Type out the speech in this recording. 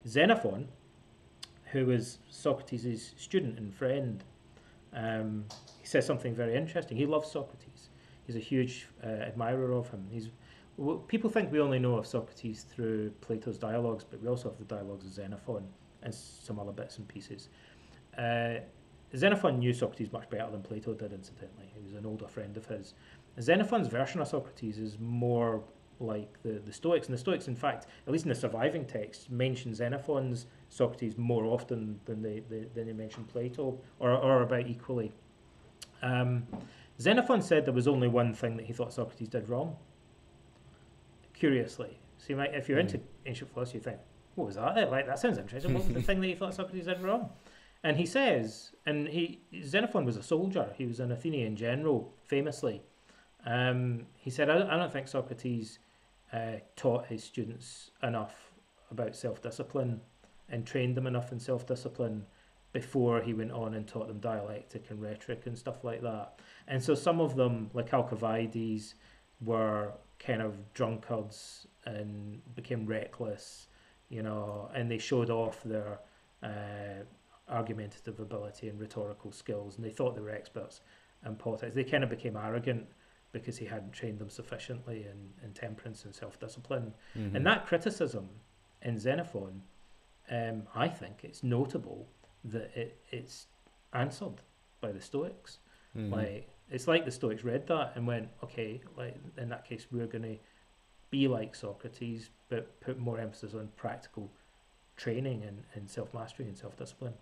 Xenophon, who was Socrates' student and friend, he says something very interesting. He loves Socrates. He's a huge admirer of him. People think we only know of Socrates through Plato's dialogues, but we also have the dialogues of Xenophon and some other bits and pieces. Xenophon knew Socrates much better than Plato did, incidentally. He was an older friend of his. Xenophon's version of Socrates is more like the Stoics, and the Stoics, in fact, at least in the surviving texts, mention Xenophon's Socrates more often than they mention Plato, or about equally. Xenophon said there was only one thing that he thought Socrates did wrong. Curiously, so if you're into ancient philosophy, you think, what was that? Like, that sounds interesting. What was the thing that he thought Socrates did wrong? And he says, Xenophon was a soldier. He was an Athenian general, famously. He said, I don't think Socrates taught his students enough about self-discipline and trained them enough in self-discipline before he went on and taught them dialectic and rhetoric and stuff like that. And so some of them, like Alcibiades, were kind of drunkards and became reckless, and they showed off their argumentative ability and rhetorical skills, and they thought they were experts in politics. They kind of became arrogant because he hadn't trained them sufficiently in temperance and self-discipline. Mm-hmm. And that criticism in Xenophon, I think it's notable that it's answered by the Stoics. Mm-hmm. Like, it's like the Stoics read that and went, okay, like, in that case we're going to be like Socrates, but put more emphasis on practical training and self-mastery and self-discipline.